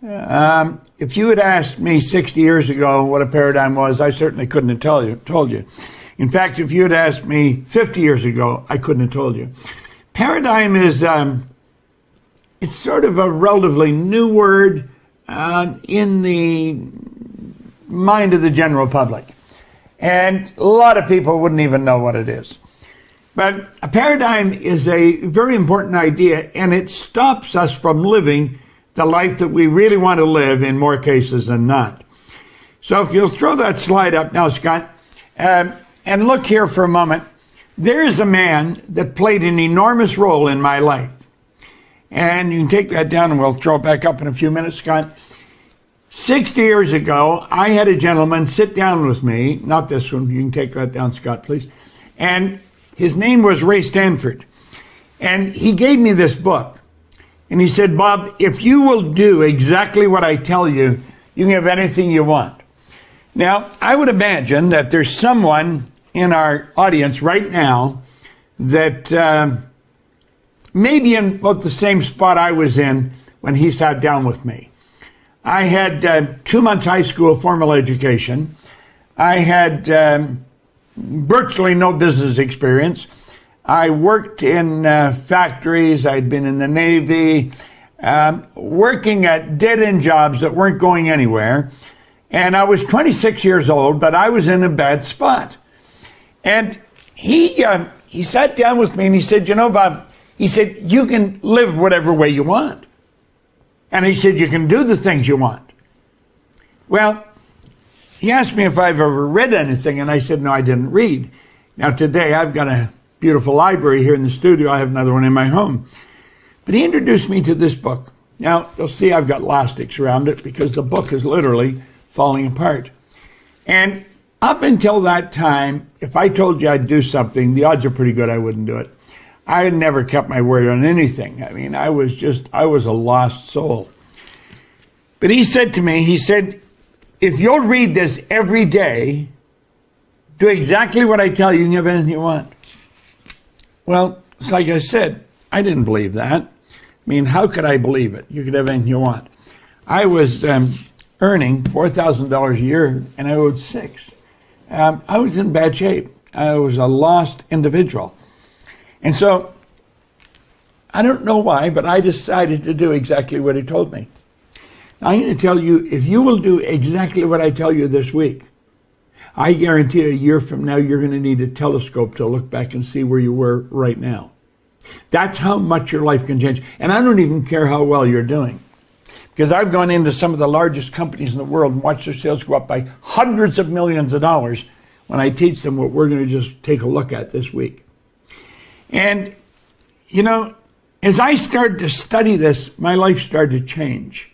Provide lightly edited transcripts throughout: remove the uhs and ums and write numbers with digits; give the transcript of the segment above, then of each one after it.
If you had asked me 60 years ago what a paradigm was, I certainly couldn't have told you. In fact, if you had asked me 50 years ago, I couldn't have told you. Paradigm is it's sort of a relatively new word in the mind of the general public. And a lot of people wouldn't even know what it is. But a paradigm is a very important idea, and it stops us from living the life that we really want to live in more cases than not. So if you'll throw that slide up now, Scott, and look here for a moment. There is a man that played an enormous role in my life. And you can take that down and we'll throw it back up in a few minutes, Scott. 60 years ago, I had a gentleman sit down with me, not this one, you can take that down, Scott, please. And his name was Ray Stanford. And he gave me this book. And he said, Bob, if you will do exactly what I tell you, you can have anything you want. Now, I would imagine that there's someone in our audience right now that maybe in about the same spot I was in when he sat down with me. I had 2 months high school formal education. I had virtually no business experience. I worked in factories. I'd been in the Navy, working at dead-end jobs that weren't going anywhere. And I was 26 years old, but I was in a bad spot. And he sat down with me and he said, you know, Bob, he said, you can live whatever way you want. And he said, you can do the things you want. Well, he asked me if I've ever read anything, and I said, no, I didn't read. Now, today, I've got a beautiful library here in the studio. I have another one in my home. But he introduced me to this book. Now, you'll see I've got elastics around it because the book is literally falling apart. And up until that time, if I told you I'd do something, the odds are pretty good I wouldn't do it. I had never kept my word on anything. I mean, I was a lost soul. But he said to me, he said, if you'll read this every day, do exactly what I tell you, you can have anything you want. Well, it's like I said, I didn't believe that. I mean, how could I believe it? You could have anything you want. I was earning $4,000 a year, and I owed $6,000. I was in bad shape. I was a lost individual. And so, I don't know why, but I decided to do exactly what he told me. Now, I'm going to tell you, if you will do exactly what I tell you this week, I guarantee a year from now, you're going to need a telescope to look back and see where you were right now. That's how much your life can change. And I don't even care how well you're doing. Because I've gone into some of the largest companies in the world and watched their sales go up by hundreds of millions of dollars when I teach them what we're going to just take a look at this week. And, you know, as I started to study this, my life started to change.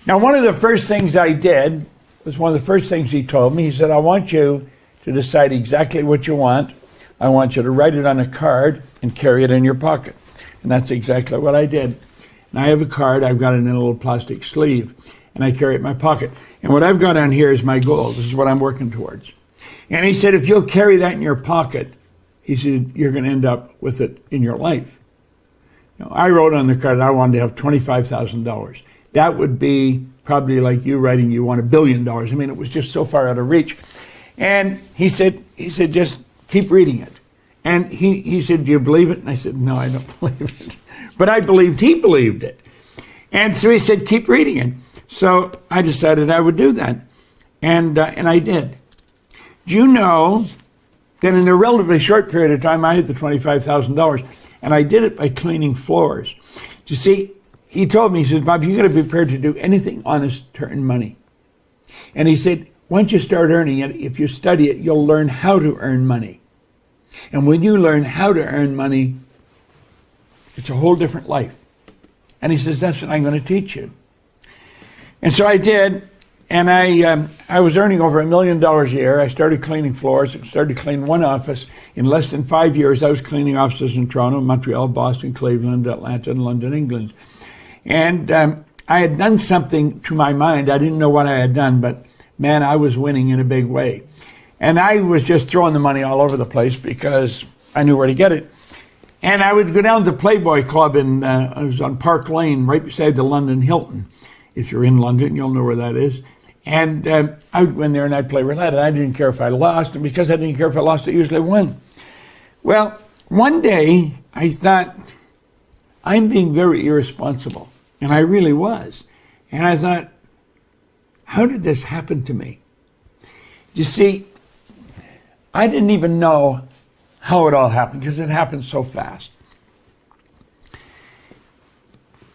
Now, one of the first things I did was one of the first things he told me. He said, I want you to decide exactly what you want. I want you to write it on a card and carry it in your pocket. And that's exactly what I did. And I have a card. I've got it in a little plastic sleeve, and I carry it in my pocket. And what I've got on here is my goal. This is what I'm working towards. And he said, if you'll carry that in your pocket, he said, you're going to end up with it in your life. You know, I wrote on the card I wanted to have $25,000. That would be probably like you writing you want $1 billion. I mean, it was just so far out of reach. And he said, just keep reading it. And he said, do you believe it? And I said, no, I don't believe it. But I believed he believed it. And so he said, keep reading it. So I decided I would do that. And I did. Do you know that in a relatively short period of time, I had the $25,000, and I did it by cleaning floors. You see, he told me, he said, Bob, you got to be prepared to do anything honest to earn money. And he said, once you start earning it, if you study it, you'll learn how to earn money. And when you learn how to earn money, it's a whole different life. And he says, that's what I'm going to teach you. And so I did. And I was earning over $1 million a year. I started cleaning floors. I started cleaning one office. In less than 5 years, I was cleaning offices in Toronto, Montreal, Boston, Cleveland, Atlanta, and London, England. And I had done something to my mind. I didn't know what I had done, but man, I was winning in a big way. And I was just throwing the money all over the place because I knew where to get it. And I would go down to the Playboy Club I was on Park Lane, right beside the London Hilton. If you're in London, you'll know where that is. And I would go in there and I'd play roulette. And I didn't care if I lost. And because I didn't care if I lost, I usually won. Well, one day I thought, I'm being very irresponsible. And I really was. And I thought, how did this happen to me? You see, I didn't even know how it all happened because it happened so fast.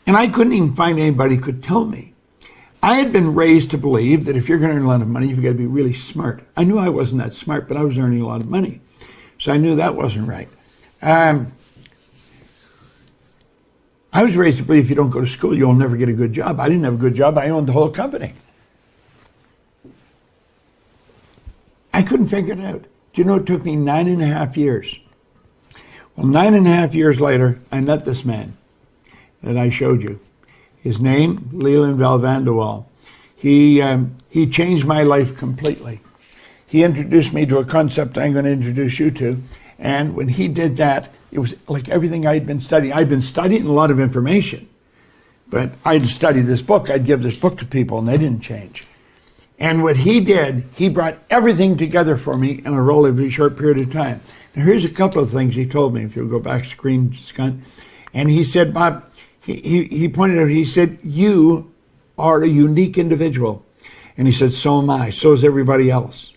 And I couldn't even find anybody who could tell me. I had been raised to believe that if you're going to earn a lot of money, you've got to be really smart. I knew I wasn't that smart, but I was earning a lot of money. So I knew that wasn't right. I was raised to believe if you don't go to school, you'll never get a good job. I didn't have a good job. I owned the whole company. I couldn't figure it out. Do you know it took me 9.5 years? Well, 9.5 years later, I met this man that I showed you. His name, Leland Valvanderwall. He changed my life completely. He introduced me to a concept I'm going to introduce you to. And when he did that, it was like everything I'd been studying. I'd been studying a lot of information, but I'd study this book. I'd give this book to people, and they didn't change. And what he did, he brought everything together for me in a relatively short period of time. Now, here's a couple of things he told me, if you'll go back screen, Scott. And he said, Bob, he pointed out, he said, you are a unique individual. And he said, so am I. So is everybody else.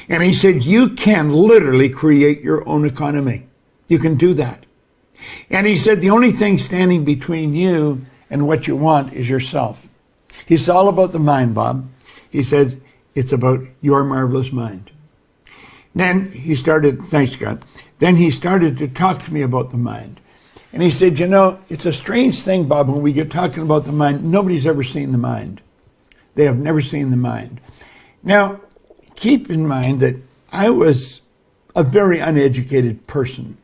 And he said, you can literally create your own economy. You can do that. And he said, the only thing standing between you and what you want is yourself. It's all about the mind, Bob. He said, it's about your marvelous mind. Then he started, thanks God, then he started to talk to me about the mind. And he said, you know, it's a strange thing, Bob, when we get talking about the mind, nobody's ever seen the mind. They have never seen the mind. Now, keep in mind that I was a very uneducated person.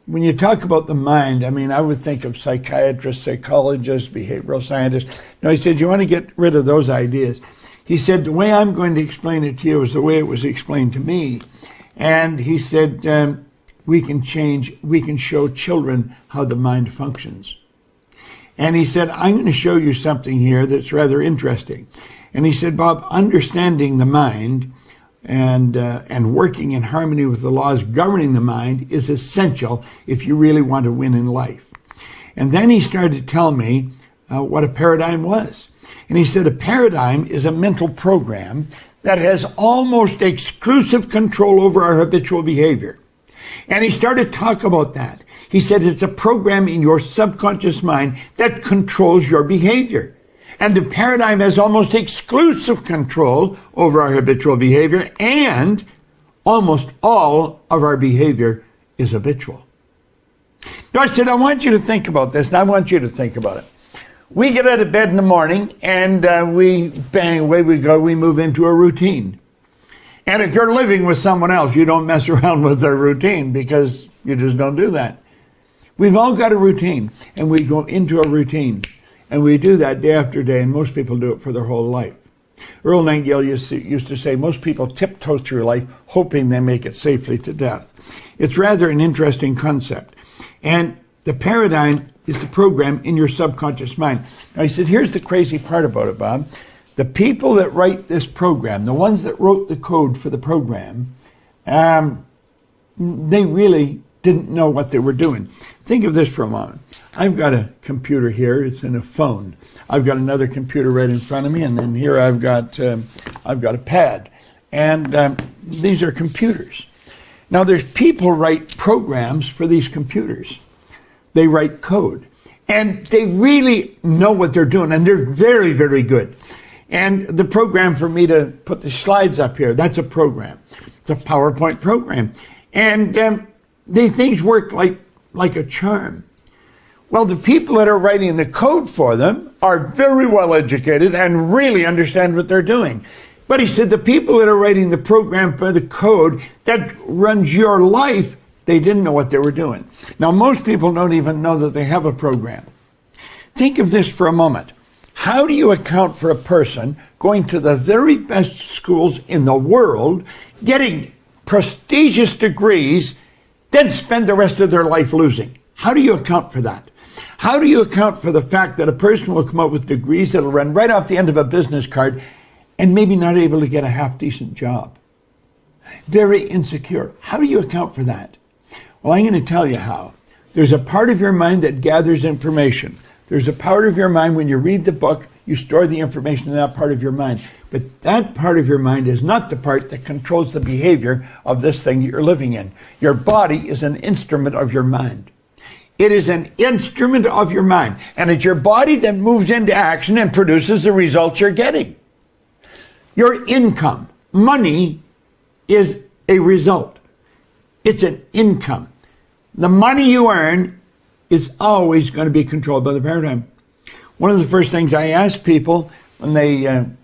When you talk about the mind, I mean, I would think of psychiatrists, psychologists, behavioral scientists. No, he said, you want to get rid of those ideas. He said, the way I'm going to explain it to you is the way it was explained to me. And he said, we can show children how the mind functions. And he said, I'm going to show you something here that's rather interesting. And he said, Bob, understanding the mind and working in harmony with the laws governing the mind is essential if you really want to win in life. And then he started to tell me what a paradigm was. And he said, a paradigm is a mental program that has almost exclusive control over our habitual behavior. And he started to talk about that. He said, it's a program in your subconscious mind that controls your behavior. And the paradigm has almost exclusive control over our habitual behavior, and almost all of our behavior is habitual. Now I said, I want you to think about this, and I want you to think about it. We get out of bed in the morning, and we bang, away we go, we move into a routine. And if you're living with someone else, you don't mess around with their routine because you just don't do that. We've all got a routine, and we go into a routine. And we do that day after day, and most people do it for their whole life. Earl Nightingale used to say, most people tiptoe through life hoping they make it safely to death. It's rather an interesting concept. And the paradigm is the program in your subconscious mind. Now, he said, here's the crazy part about it, Bob. The people that write this program, the ones that wrote the code for the program, they really didn't know what they were doing. Think of this for a moment. I've got a computer here. It's in a phone. I've got another computer right in front of me, and then here I've got a pad. And these are computers. Now, there's people write programs for these computers. They write code. And they really know what they're doing, and they're very, very good. And the program for me to put the slides up here, that's a program. It's a PowerPoint program. And things work like a charm. Well, the people that are writing the code for them are very well educated and really understand what they're doing. But he said the people that are writing the program for the code that runs your life, they didn't know what they were doing. Now, most people don't even know that they have a program. Think of this for a moment. How do you account for a person going to the very best schools in the world, getting prestigious degrees, then spend the rest of their life losing? How do you account for that? How do you account for the fact that a person will come up with degrees that'll run right off the end of a business card and maybe not able to get a half-decent job? Very insecure. How do you account for that? Well, I'm going to tell you how. There's a part of your mind that gathers information. There's a part of your mind when you read the book, you store the information in that part of your mind. But that part of your mind is not the part that controls the behavior of this thing you're living in. Your body is an instrument of your mind. It is an instrument of your mind. And it's your body that moves into action and produces the results you're getting. Your income, money, is a result. It's an income. The money you earn is always going to be controlled by the paradigm. One of the first things I ask people when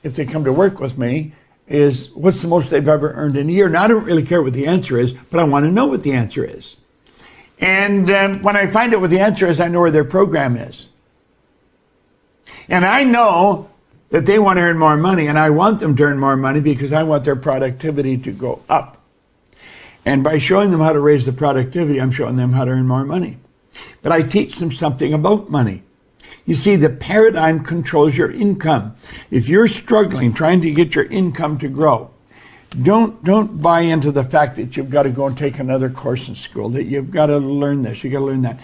if they come to work with me is, what's the most they've ever earned in a year? Now, I don't really care what the answer is, but I want to know what the answer is. And when I find out what the answer is, I know where their program is. And I know that they want to earn more money, and I want them to earn more money because I want their productivity to go up. And by showing them how to raise the productivity, I'm showing them how to earn more money. But I teach them something about money. You see, the paradigm controls your income. If you're struggling, trying to get your income to grow, don't buy into the fact that you've got to go and take another course in school, that you've got to learn this, you've got to learn that.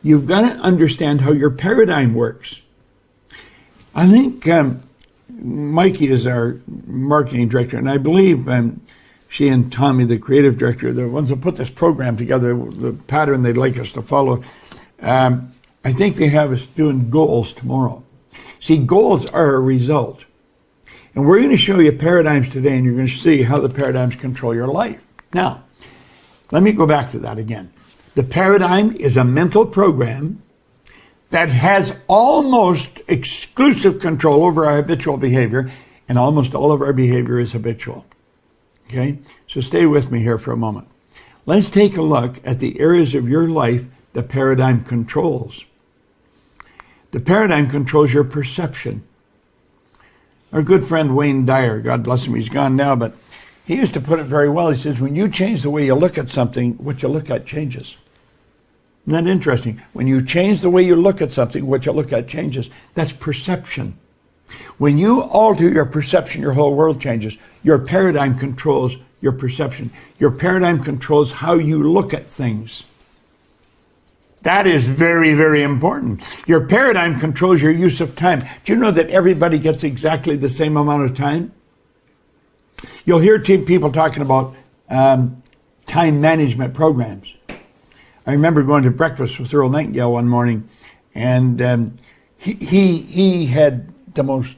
You've got to understand how your paradigm works. I think Mikey is our marketing director, and I believe she and Tommy, the creative director, the ones who put this program together, the pattern they'd like us to follow, I think they have us doing goals tomorrow. See, goals are a result. And we're going to show you paradigms today, and you're going to see how the paradigms control your life. Now, let me go back to that again. The paradigm is a mental program that has almost exclusive control over our habitual behavior, and almost all of our behavior is habitual. Okay? So stay with me here for a moment. Let's take a look at the areas of your life the paradigm controls. The paradigm controls your perception. Our good friend Wayne Dyer, God bless him, he's gone now, but he used to put it very well. He says, when you change the way you look at something, what you look at changes. Isn't that interesting? When you change the way you look at something, what you look at changes. That's perception. When you alter your perception, your whole world changes. Your paradigm controls your perception. Your paradigm controls how you look at things. That is very, very important. Your paradigm controls your use of time. Do you know that everybody gets exactly the same amount of time? You'll hear people talking about time management programs. I remember going to breakfast with Earl Nightingale one morning, and he had the most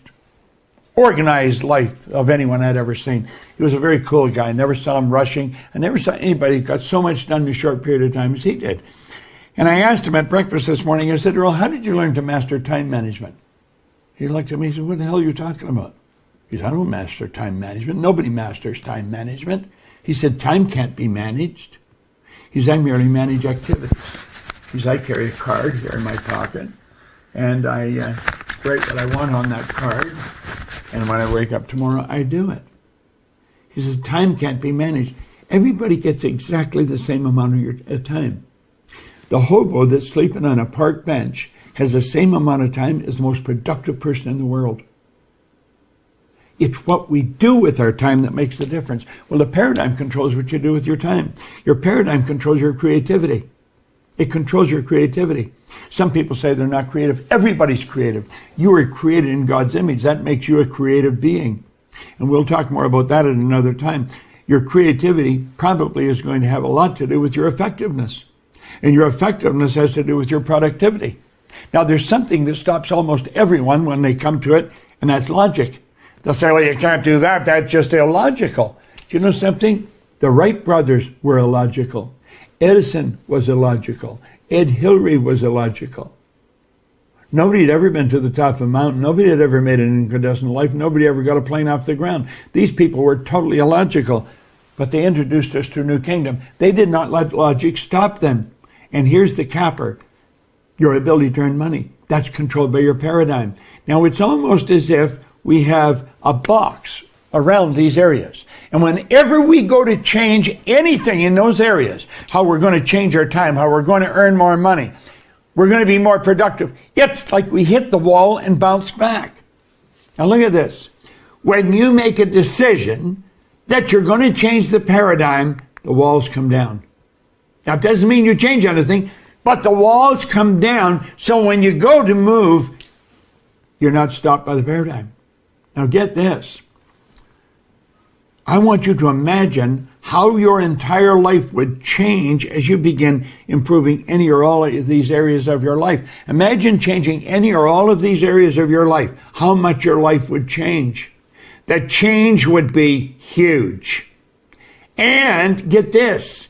organized life of anyone I'd ever seen. He was a very cool guy. I never saw him rushing. I never saw anybody who got so much done in a short period of time as he did. And I asked him at breakfast this morning, I said, Earl, how did you learn to master time management? He looked at me and said, what the hell are you talking about? He said, I don't master time management. Nobody masters time management. He said, time can't be managed. He said, I merely manage activities. He said, I carry a card here in my pocket, and I write what I want on that card, and when I wake up tomorrow, I do it. He says, time can't be managed. Everybody gets exactly the same amount of your time. The hobo that's sleeping on a park bench has the same amount of time as the most productive person in the world. It's what we do with our time that makes the difference. Well, the paradigm controls what you do with your time. Your paradigm controls your creativity. It controls your creativity. Some people say they're not creative. Everybody's creative. You were created in God's image. That makes you a creative being. And we'll talk more about that at another time. Your creativity probably is going to have a lot to do with your effectiveness. And your effectiveness has to do with your productivity. Now, there's something that stops almost everyone when they come to it, and that's logic. They'll say, well, you can't do that. That's just illogical. Do you know something? The Wright brothers were illogical. Edison was illogical. Ed Hillary was illogical. Nobody had ever been to the top of a mountain. Nobody had ever made an incandescent light. Nobody ever got a plane off the ground. These people were totally illogical. But they introduced us to a new kingdom. They did not let logic stop them. And here's the capper. Your ability to earn money. That's controlled by your paradigm. Now, it's almost as if we have a box around these areas. And whenever we go to change anything in those areas, how we're going to change our time, how we're going to earn more money, We're going to be more productive. It's like we hit the wall and bounce back. Now look at this. When you make a decision that you're going to change the paradigm, the walls come down. Now, it doesn't mean you change anything, but the walls come down, so when you go to move, you're not stopped by the paradigm. Now, get this. I want you to imagine how your entire life would change as you begin improving any or all of these areas of your life. Imagine changing any or all of these areas of your life, how much your life would change. The change would be huge. And get this,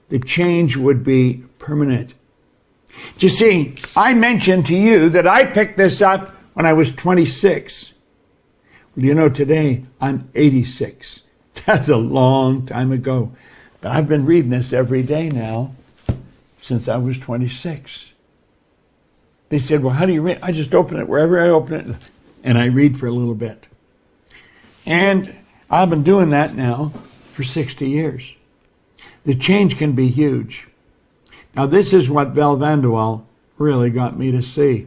the change would be permanent. You see, I mentioned to you that I picked this up when I was 26. Well, you know, today I'm 86. That's a long time ago. But I've been reading this every day now since I was 26. They said, well, how do you read? I just open it wherever I open it, and I read for a little bit. And I've been doing that now for 60 years. The change can be huge. Now, this is what Val Vanderwall really got me to see.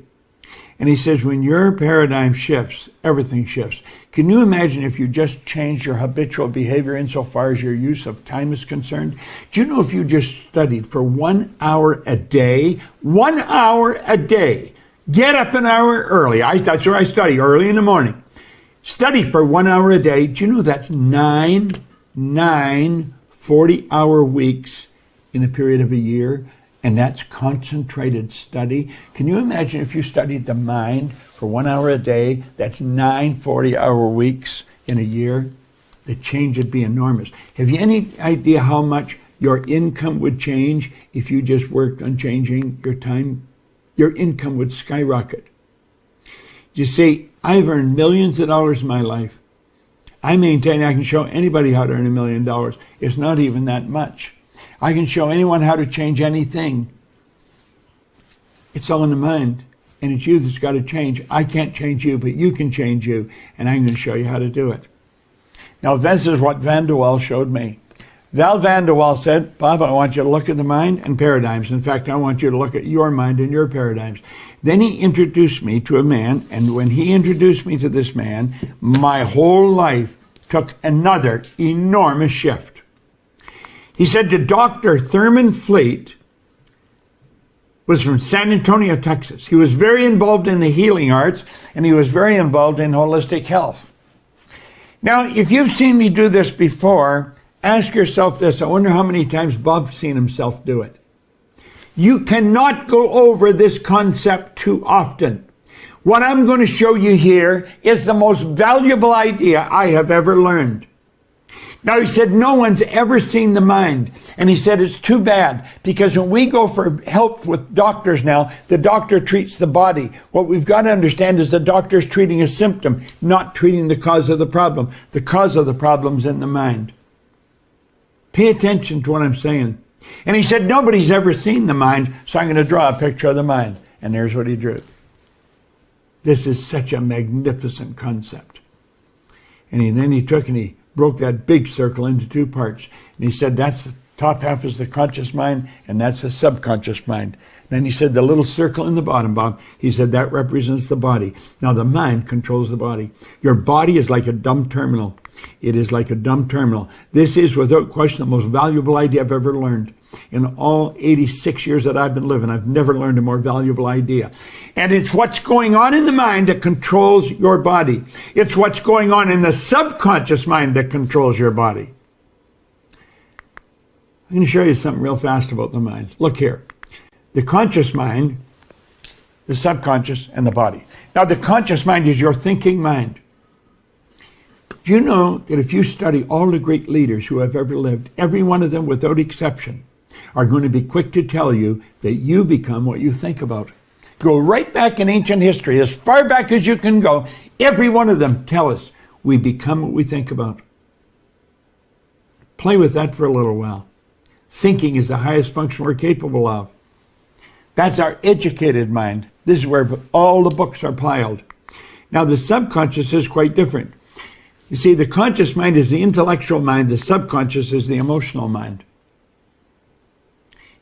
And he says, when your paradigm shifts, everything shifts. Can you imagine if you just changed your habitual behavior insofar as your use of time is concerned? Do you know if you just studied for 1 hour a day, 1 hour a day, get up an hour early. That's where I study, early in the morning. Study for 1 hour a day. Do you know that's nine 40-hour weeks in a period of a year? And that's concentrated study. Can you imagine if you studied the mind for 1 hour a day? That's 9 40-hour weeks in a year. The change would be enormous. Have you any idea how much your income would change if you just worked on changing your time? Your income would skyrocket. You see, I've earned millions of dollars in my life. I maintain I can show anybody how to earn $1 million. It's not even that much. I can show anyone how to change anything. It's all in the mind. And it's you that's got to change. I can't change you, but you can change you. And I'm going to show you how to do it. Now, this is what Vanderwall showed me. Val Vanderwall said, Bob, I want you to look at the mind and paradigms. In fact, I want you to look at your mind and your paradigms. Then he introduced me to a man. And when he introduced me to this man, my whole life took another enormous shift. He said to Dr. Thurman Fleet, was from San Antonio, Texas. He was very involved in the healing arts, and he was very involved in holistic health. Now, if you've seen me do this before, ask yourself this. I wonder how many times Bob's seen himself do it. You cannot go over this concept too often. What I'm going to show you here is the most valuable idea I have ever learned. Now, he said, no one's ever seen the mind. And he said, it's too bad, because when we go for help with doctors now, the doctor treats the body. What we've got to understand is the doctor's treating a symptom, not treating the cause of the problem. The cause of the problem's in the mind. Pay attention to what I'm saying. And he said, nobody's ever seen the mind, so I'm going to draw a picture of the mind. And there's what he drew. This is such a magnificent concept. And then he took and he broke that big circle into two parts. And he said, that's the top half is the conscious mind, and that's the subconscious mind. Then he said, the little circle in the bottom, Bob, he said, that represents the body. Now, the mind controls the body. Your body is like a dumb terminal. It is like a dumb terminal. This is, without question, the most valuable idea I've ever learned. In all 86 years that I've been living, I've never learned a more valuable idea. And it's what's going on in the mind that controls your body. It's what's going on in the subconscious mind that controls your body. I'm going to show you something real fast about the mind. Look here. The conscious mind, the subconscious, and the body. Now, the conscious mind is your thinking mind. Do you know that if you study all the great leaders who have ever lived, every one of them without exception are going to be quick to tell you that you become what you think about. Go right back in ancient history, as far back as you can go. Every one of them tell us we become what we think about. Play with that for a little while. Thinking is the highest function we're capable of. That's our educated mind. This is where all the books are piled. Now, the subconscious is quite different. You see, the conscious mind is the intellectual mind. The subconscious is the emotional mind.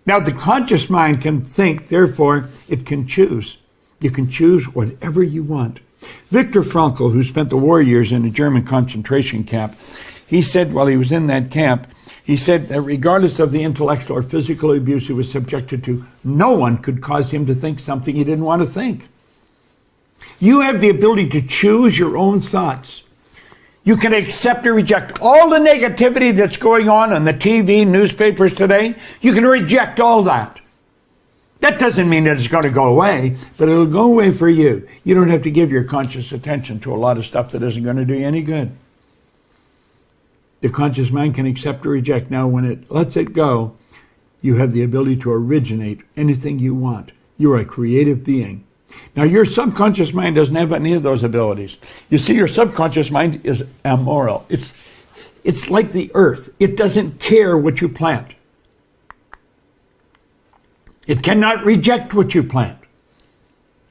Now, the conscious mind can think, therefore, it can choose. You can choose whatever you want. Viktor Frankl, who spent the war years in a German concentration camp, he said while he was in that camp, he said that regardless of the intellectual or physical abuse he was subjected to, no one could cause him to think something he didn't want to think. You have the ability to choose your own thoughts. You can accept or reject all the negativity that's going on the TV, newspapers today. You can reject all that. That doesn't mean that it's going to go away, but it'll go away for you. You don't have to give your conscious attention to a lot of stuff that isn't going to do you any good. The conscious mind can accept or reject. Now, when it lets it go, you have the ability to originate anything you want. You're a creative being. Now, your subconscious mind doesn't have any of those abilities. You see, your subconscious mind is amoral. It's like the earth. It doesn't care what you plant. It cannot reject what you plant.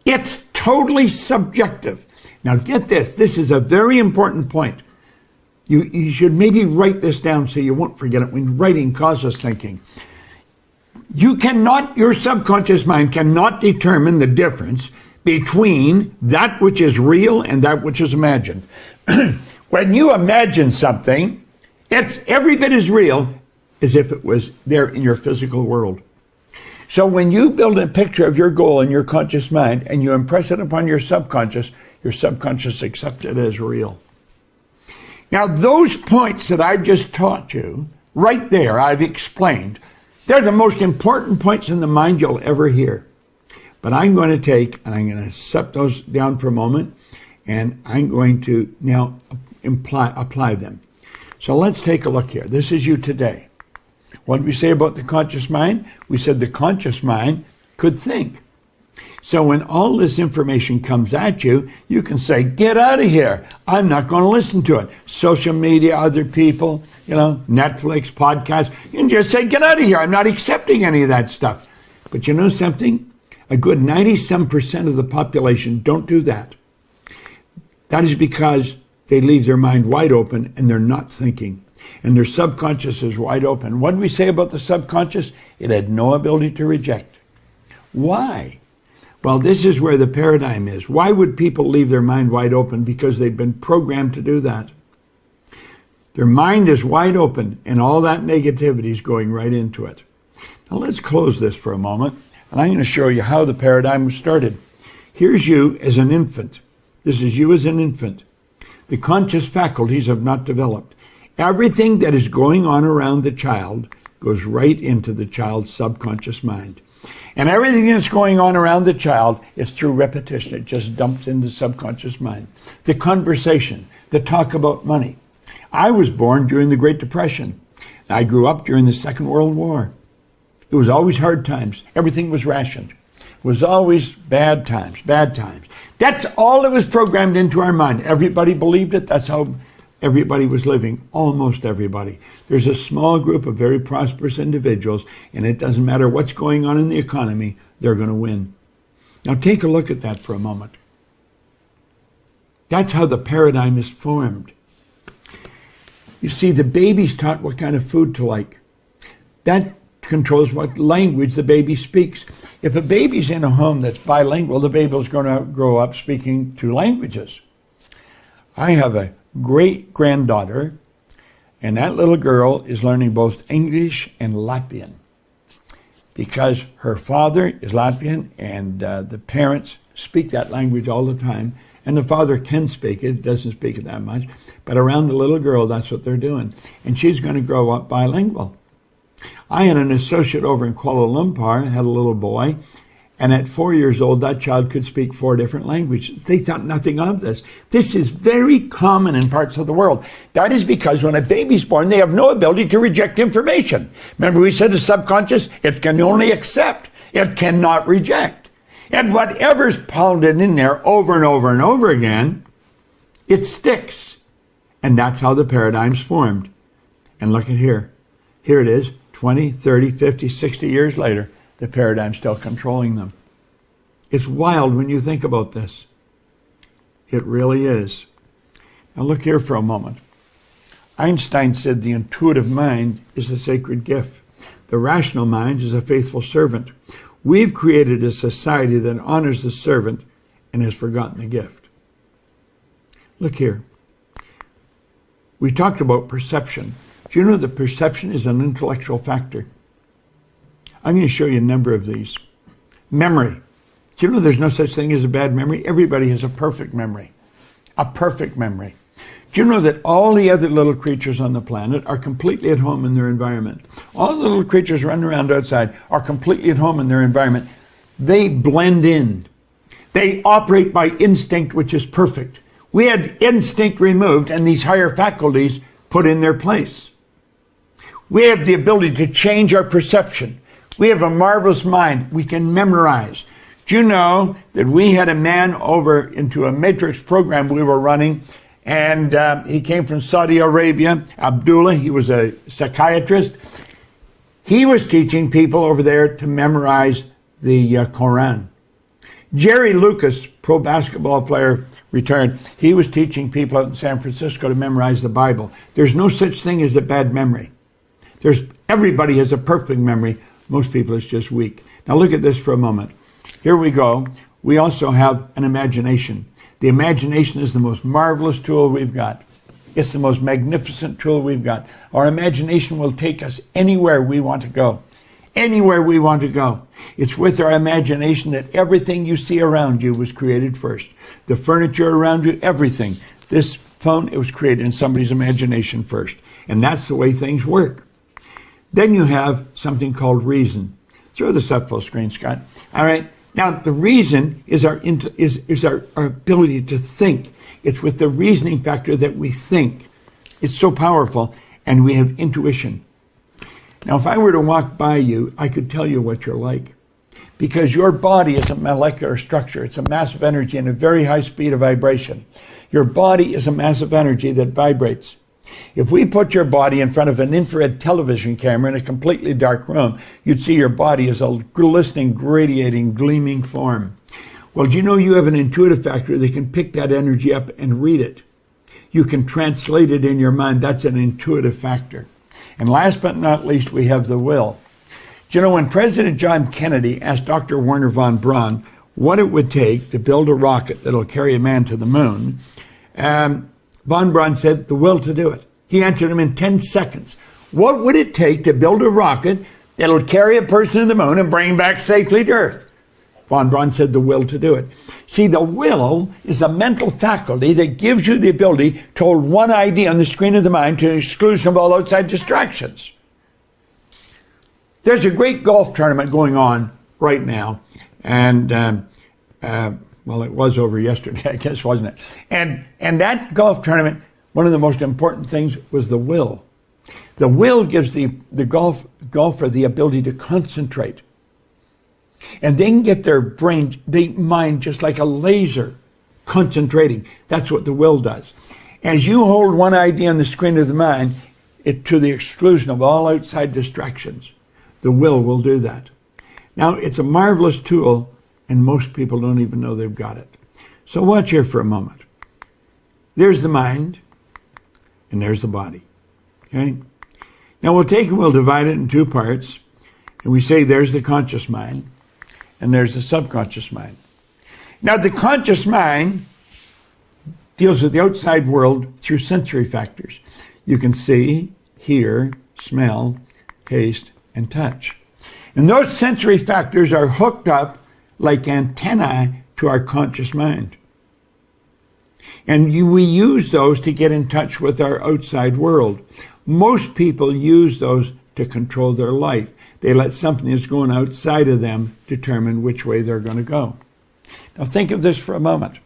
It's totally subjective. Now, get this. This is a very important point. You should maybe write this down so you won't forget it when writing causes thinking. Your subconscious mind cannot determine the difference between that which is real and that which is imagined. When you imagine something, it's every bit as real as if it was there in your physical world. So when you build a picture of your goal in your conscious mind and you impress it upon your subconscious accepts it as real. Now, those points that I've just taught you, right there, I've explained, they're the most important points in the mind you'll ever hear. But I'm going to take, and I'm going to set those down for a moment, and I'm going to now apply them. So let's take a look here. This is you today. What did we say about the conscious mind? We said the conscious mind could think. So when all this information comes at you, you can say, get out of here. I'm not going to listen to it. Social media, other people, Netflix, podcasts. You can just say, get out of here. I'm not accepting any of that stuff. But you know something? A good 90-some% of the population don't do that. That is because they leave their mind wide open and they're not thinking. And their subconscious is wide open. What did we say about the subconscious? It had no ability to reject. Why? Well, this is where the paradigm is. Why would people leave their mind wide open? Because they've been programmed to do that. Their mind is wide open, and all that negativity is going right into it. Now, let's close this for a moment, and I'm going to show you how the paradigm was started. Here's you as an infant. This is you as an infant. The conscious faculties have not developed. Everything that is going on around the child goes right into the child's subconscious mind. And everything that's going on around the child is through repetition. It just dumps into the subconscious mind. The conversation, the talk about money. I was born during the Great Depression. I grew up during the Second World War. It was always hard times. Everything was rationed. It was always bad times, bad times. That's all that was programmed into our mind. Everybody believed it. That's how everybody was living, almost everybody. There's a small group of very prosperous individuals, and it doesn't matter what's going on in the economy, they're going to win. Now take a look at that for a moment. That's how the paradigm is formed. You see, the baby's taught what kind of food to like. That controls what language the baby speaks. If a baby's in a home that's bilingual, the baby's going to grow up speaking two languages. I have a great-granddaughter, and that little girl is learning both English and Latvian because her father is Latvian and the parents speak that language all the time, and the father can speak it, doesn't speak it that much, but around the little girl, that's what they're doing, and she's going to grow up bilingual. I had an associate over in Kuala Lumpur, had a little boy, and at 4 years old, that child could speak 4 different languages. They thought nothing of this. This is very common in parts of the world. That is because when a baby's born, they have no ability to reject information. Remember we said the subconscious, it can only accept. It cannot reject. And whatever's pounded in there over and over and over again, it sticks. And that's how the paradigm's formed. And look at here. Here it is, 20, 30, 50, 60 years later. The paradigm's still controlling them. It's wild when you think about this. It really is. Now look here for a moment. Einstein said the intuitive mind is a sacred gift. The rational mind is a faithful servant. We've created a society that honors the servant and has forgotten the gift. Look here. We talked about perception. Do you know that perception is an intellectual factor? I'm going to show you a number of these. Memory. Do you know there's no such thing as a bad memory? Everybody has a perfect memory. A perfect memory. Do you know that all the other little creatures on the planet are completely at home in their environment? All the little creatures running around outside are completely at home in their environment. They blend in. They operate by instinct, which is perfect. We had instinct removed and these higher faculties put in their place. We have the ability to change our perception. We have a marvelous mind. We can memorize. Do you know that we had a man over into a matrix program we were running, and he came from Saudi Arabia, Abdullah. He was a psychiatrist. He was teaching people over there to memorize the Quran. Jerry Lucas, pro basketball player, retired. He was teaching people out in San Francisco to memorize the Bible. There's no such thing as a bad memory. Everybody has a perfect memory. Most people, it's just weak. Now look at this for a moment. Here we go. We also have an imagination. The imagination is the most marvelous tool we've got. It's the most magnificent tool we've got. Our imagination will take us anywhere we want to go. Anywhere we want to go. It's with our imagination that everything you see around you was created first. The furniture around you, everything. This phone, it was created in somebody's imagination first. And that's the way things work. Then you have something called reason. Throw this up full screen, Scott. All right. Now, the reason is our ability to think. It's with the reasoning factor that we think. It's so powerful, and we have intuition. Now, if I were to walk by you, I could tell you what you're like. Because your body is a molecular structure. It's a mass of energy and a very high speed of vibration. Your body is a mass of energy that vibrates. If we put your body in front of an infrared television camera in a completely dark room, you'd see your body as a glistening, radiating, gleaming form. Well, do you know you have an intuitive factor that can pick that energy up and read it? You can translate it in your mind. That's an intuitive factor. And last but not least, we have the will. Do you know when President John Kennedy asked Dr. Wernher von Braun what it would take to build a rocket that'll carry a man to the moon, von Braun said, the will to do it. He answered him in 10 seconds. What would it take to build a rocket that'll carry a person to the moon and bring him back safely to Earth? Von Braun said the will to do it. See, the will is a mental faculty that gives you the ability to hold one idea on the screen of the mind to the exclusion of all outside distractions. There's a great golf tournament going on right now, and well, it was over yesterday, I guess, wasn't it? And that golf tournament, one of the most important things was the will. The will gives the golfer the ability to concentrate. And they can get their mind just like a laser concentrating. That's what the will does. As you hold one idea on the screen of the mind, to the exclusion of all outside distractions, the will do that. Now, it's a marvelous tool, and most people don't even know they've got it. So watch here for a moment. There's the mind, and there's the body. Okay? Now we'll take and we'll divide it in two parts, and we say there's the conscious mind, and there's the subconscious mind. Now the conscious mind deals with the outside world through sensory factors. You can see, hear, smell, taste, and touch. And those sensory factors are hooked up like antennae to our conscious mind. And we use those to get in touch with our outside world. Most people use those to control their life. They let something that's going outside of them determine which way they're going to go. Now think of this for a moment.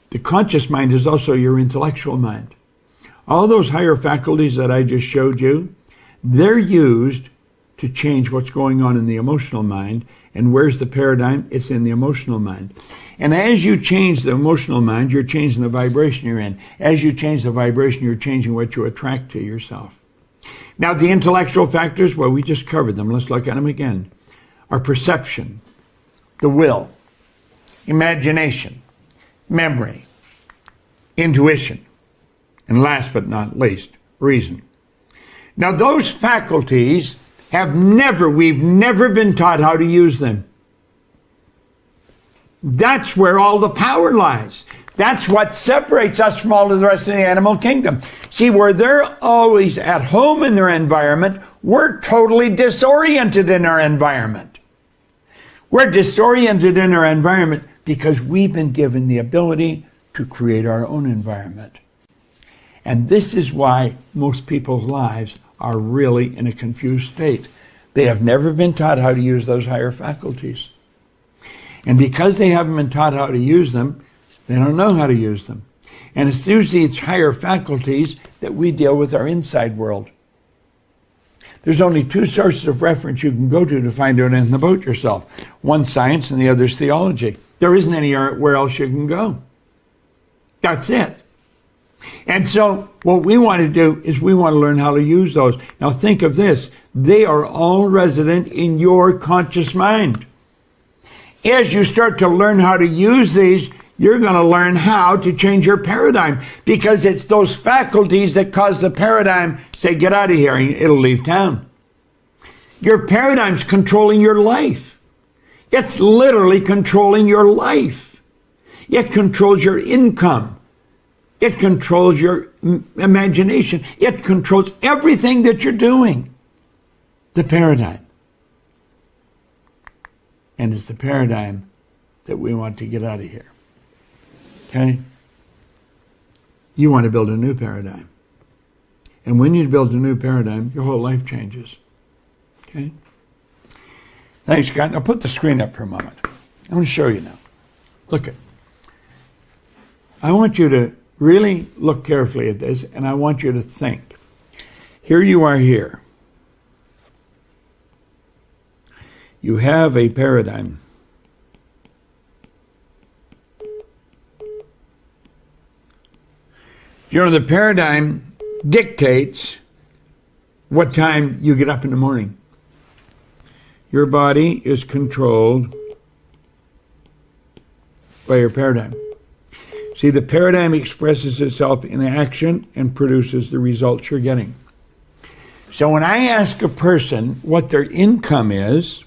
The conscious mind is also your intellectual mind. All those higher faculties that I just showed you, they're used to change what's going on in the emotional mind. And where's the paradigm? It's in the emotional mind. And as you change the emotional mind, you're changing the vibration you're in. As you change the vibration, you're changing what you attract to yourself. Now, the intellectual factors, well, we just covered them. Let's look at them again. Our perception, the will, imagination, memory, intuition, and last but not least, reason. Now, those faculties we've never been taught how to use them. That's where all the power lies. That's what separates us from all of the rest of the animal kingdom. See, where they're always at home in their environment, we're totally disoriented in our environment. We're disoriented in our environment because we've been given the ability to create our own environment. And this is why most people's lives are really in a confused state. They have never been taught how to use those higher faculties. And because they haven't been taught how to use them, they don't know how to use them. And it's through these higher faculties that we deal with our inside world. There's only two sources of reference you can go to find out anything about yourself. One's science and the other's theology. There isn't anywhere else you can go. That's it. And so what we want to do is we want to learn how to use those. Now think of this. They are all resident in your conscious mind. As you start to learn how to use these, you're going to learn how to change your paradigm, because it's those faculties that cause the paradigm, say, get out of here, and it'll leave town. Your paradigm's controlling your life. It's literally controlling your life. It controls your income. It controls your imagination. It controls everything that you're doing. The paradigm. And it's the paradigm that we want to get out of here. Okay? You want to build a new paradigm. And when you build a new paradigm, your whole life changes. Okay? Thanks, Scott. Now put the screen up for a moment. I want to show you now. Look at. I want you to really look carefully at this, and I want you to think. Here you are here. You have a paradigm. You know, the paradigm dictates what time you get up in the morning. Your body is controlled by your paradigm. See, the paradigm expresses itself in action and produces the results you're getting. So when I ask a person what their income is,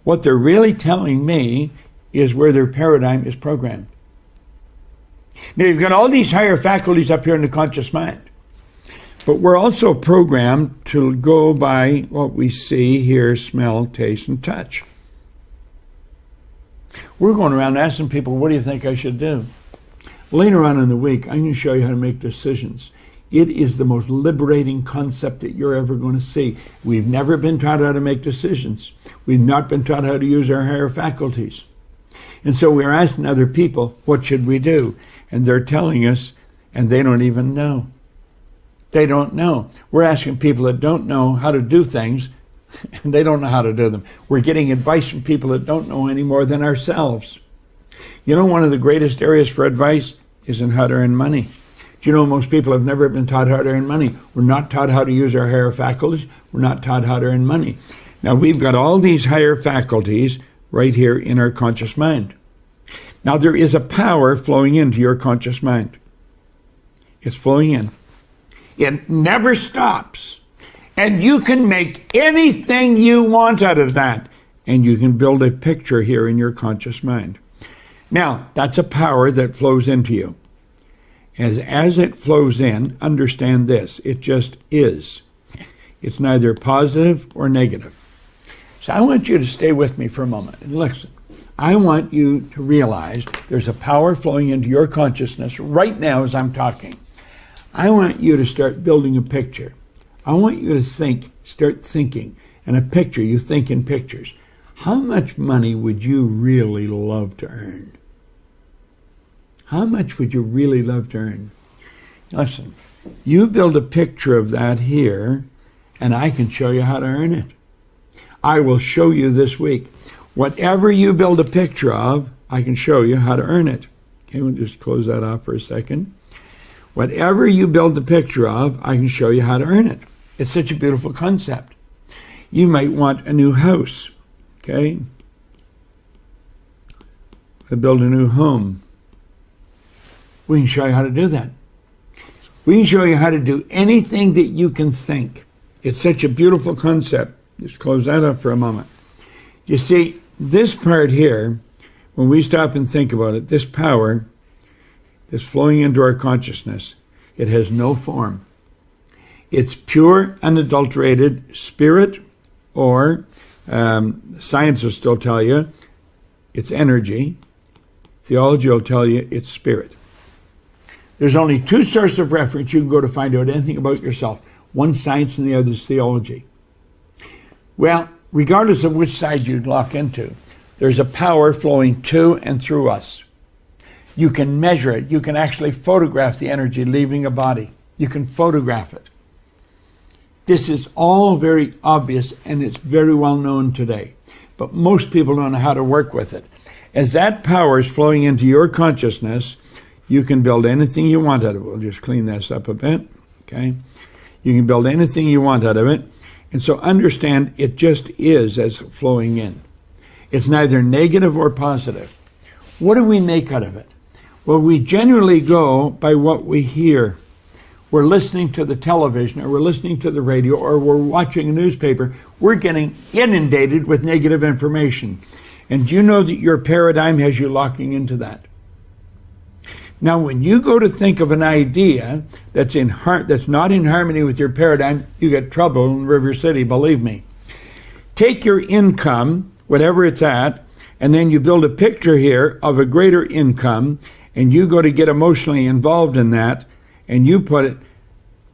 what they're really telling me is where their paradigm is programmed. Now, you've got all these higher faculties up here in the conscious mind, but we're also programmed to go by what we see, hear, smell, taste, and touch. We're going around asking people, what do you think I should do? Later on in the week, I'm going to show you how to make decisions. It is the most liberating concept that you're ever going to see. We've never been taught how to make decisions. We've not been taught how to use our higher faculties. And so we're asking other people, what should we do? And they're telling us, and they don't even know. They don't know. We're asking people that don't know how to do things, and they don't know how to do them. We're getting advice from people that don't know any more than ourselves. You know, one of the greatest areas for advice is in how to earn money. Do you know most people have never been taught how to earn money? We're not taught how to use our higher faculties. We're not taught how to earn money. Now, we've got all these higher faculties right here in our conscious mind. Now, there is a power flowing into your conscious mind. It's flowing in. It never stops. And you can make anything you want out of that. And you can build a picture here in your conscious mind. Now, that's a power that flows into you. As it flows in, understand this. It just is. It's neither positive or negative. So I want you to stay with me for a moment and listen. I want you to realize there's a power flowing into your consciousness right now as I'm talking. I want you to start building a picture. I want you to start thinking. And a picture, you think in pictures. How much money would you really love to earn? How much would you really love to earn? Listen, you build a picture of that here, and I can show you how to earn it. I will show you this week. Whatever you build a picture of, I can show you how to earn it. Okay, we'll just close that off for a second. Whatever you build the picture of, I can show you how to earn it. It's such a beautiful concept. You might want a new house. Okay? I build a new home. We can show you how to do that. We can show you how to do anything that you can think. It's such a beautiful concept. Just close that up for a moment. You see, this part here, when we stop and think about it, this power that's flowing into our consciousness, it has no form. It's pure, unadulterated spirit, or science will still tell you it's energy. Theology will tell you it's spirit. There's only two sources of reference you can go to find out anything about yourself. One's science and the other's theology. Well, regardless of which side you lock into, there's a power flowing to and through us. You can measure it. You can actually photograph the energy leaving a body. You can photograph it. This is all very obvious, and it's very well known today. But most people don't know how to work with it. As that power is flowing into your consciousness, you can build anything you want out of it. We'll just clean this up a bit. Okay? You can build anything you want out of it. And so understand it just is as flowing in. It's neither negative or positive. What do we make out of it? Well, we generally go by what we hear. We're listening to the television, or we're listening to the radio, or we're watching a newspaper. We're getting inundated with negative information. And do you know that your paradigm has you locking into that? Now, when you go to think of an idea that's not in harmony with your paradigm, you get trouble in River City, believe me. Take your income, whatever it's at, and then you build a picture here of a greater income, and you go to get emotionally involved in that, and you put it,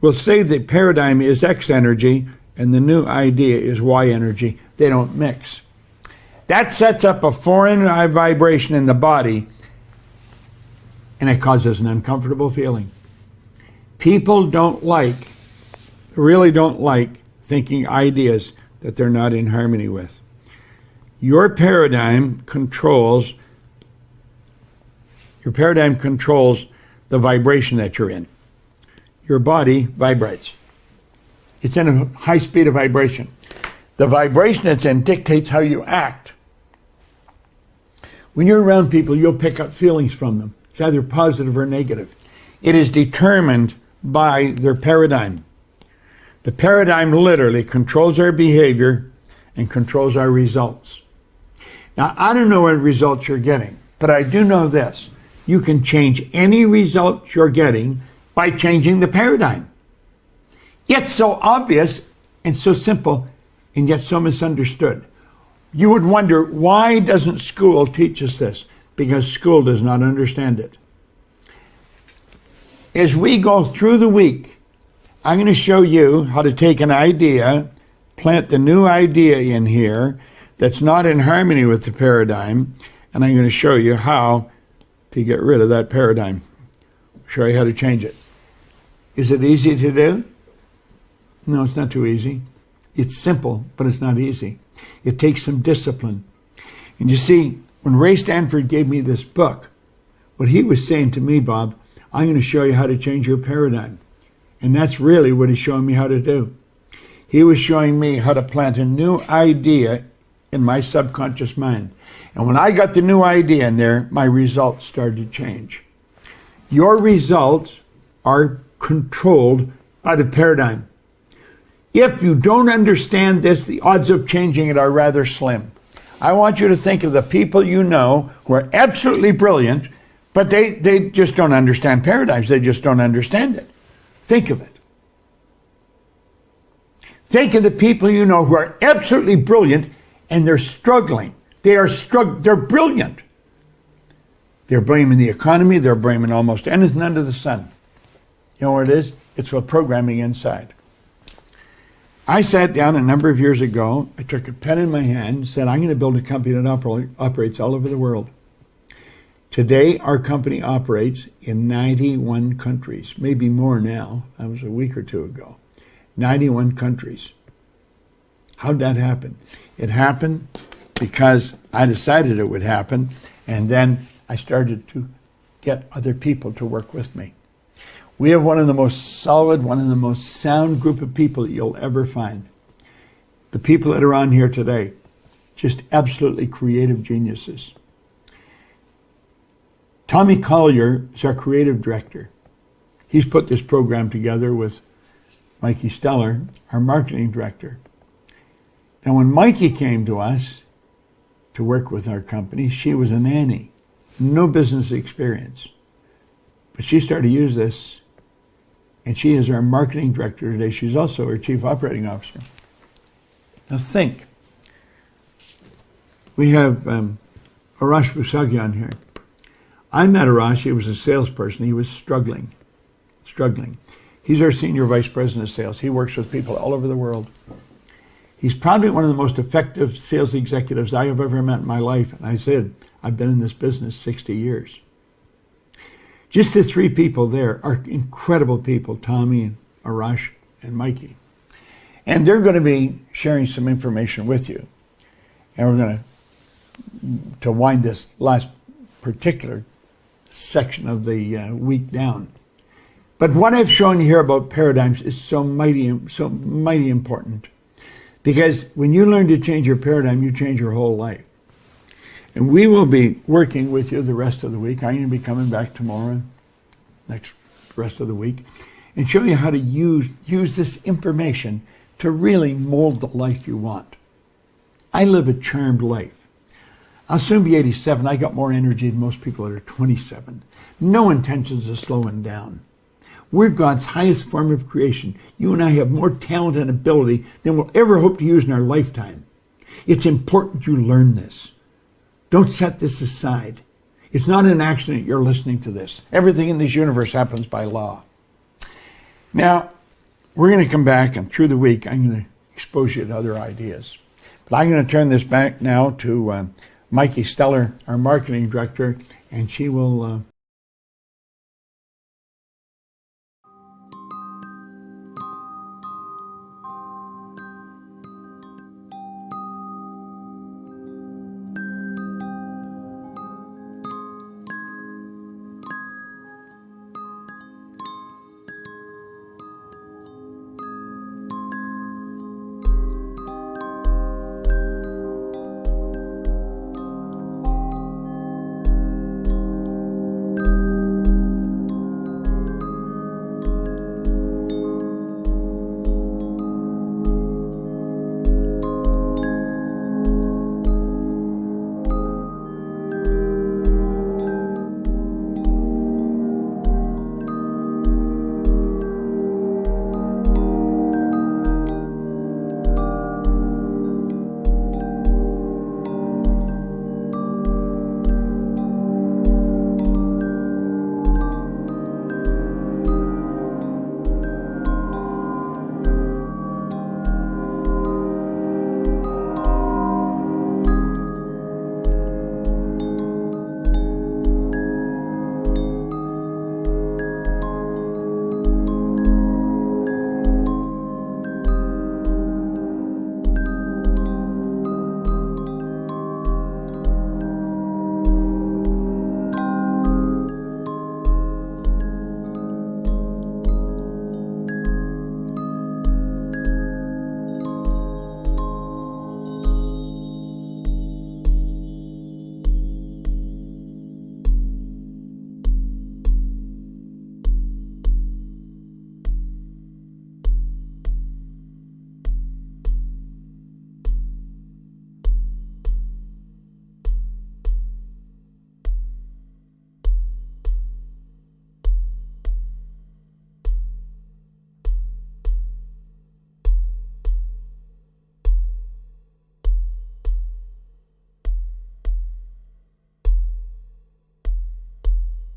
we'll say the paradigm is X energy, and the new idea is Y energy. They don't mix. That sets up a foreign vibration in the body, and it causes an uncomfortable feeling. People really don't like thinking ideas that they're not in harmony with. Your paradigm controls the vibration that you're in. Your body vibrates. It's in a high speed of vibration. The vibration it's in dictates how you act. When you're around people, you'll pick up feelings from them. It's either positive or negative. It is determined by their paradigm. The paradigm literally controls our behavior and controls our results. Now, I don't know what results you're getting, but I do know this. You can change any results you're getting by changing the paradigm. It's so obvious and so simple, and yet so misunderstood. You would wonder, why doesn't school teach us this? Because school does not understand it. As we go through the week, I'm going to show you how to take an idea, plant the new idea in here that's not in harmony with the paradigm, and I'm going to show you how to get rid of that paradigm. Show you how to change it. Is it easy to do? No, it's not too easy. It's simple, but it's not easy. It takes some discipline. And you see, when Ray Stanford gave me this book, what he was saying to me, Bob, I'm going to show you how to change your paradigm. And that's really what he's showing me how to do. He was showing me how to plant a new idea in my subconscious mind. And when I got the new idea in there, my results started to change. Your results are controlled by the paradigm. If you don't understand this, the odds of changing it are rather slim. I want you to think of the people you know who are absolutely brilliant, but they just don't understand paradigms. They just don't understand it. Think of it. Think of the people you know who are absolutely brilliant and they're struggling. They're brilliant. They're blaming the economy. They're blaming almost anything under the sun. You know what it is? It's what programming inside. I sat down a number of years ago. I took a pen in my hand and said, I'm going to build a company that operates all over the world. Today, our company operates in 91 countries, maybe more now. That was a week or two ago. 91 countries. How'd that happen? It happened because I decided it would happen, and then I started to get other people to work with me. We have one of the most solid, one of the most sound group of people that you'll ever find. The people that are on here today, just absolutely creative geniuses. Tommy Collier is our creative director. He's put this program together with Mikey Steller, our marketing director. Now, when Mikey came to us to work with our company, she was a nanny, no business experience. But she started to use this, and she is our marketing director today. She's also our chief operating officer. Now think. We have Arash Fusagyan here. I met Arash. He was a salesperson. He was struggling. He's our senior vice president of sales. He works with people all over the world. He's probably one of the most effective sales executives I have ever met in my life. And I said, I've been in this business 60 years. Just the three people there are incredible people, Tommy and Arash and Mikey. And they're going to be sharing some information with you. And we're going to wind this last particular section of the week down. But what I've shown you here about paradigms is so mighty important. Because when you learn to change your paradigm, you change your whole life. And we will be working with you the rest of the week. I'm going to be coming back tomorrow, next rest of the week, and show you how to use this information to really mold the life you want. I live a charmed life. I'll soon be 87. I got more energy than most people that are 27. No intentions of slowing down. We're God's highest form of creation. You and I have more talent and ability than we'll ever hope to use in our lifetime. It's important you learn this. Don't set this aside. It's not an accident you're listening to this. Everything in this universe happens by law. Now, we're going to come back, and through the week, I'm going to expose you to other ideas. But I'm going to turn this back now to Mikey Steller, our marketing director, and she will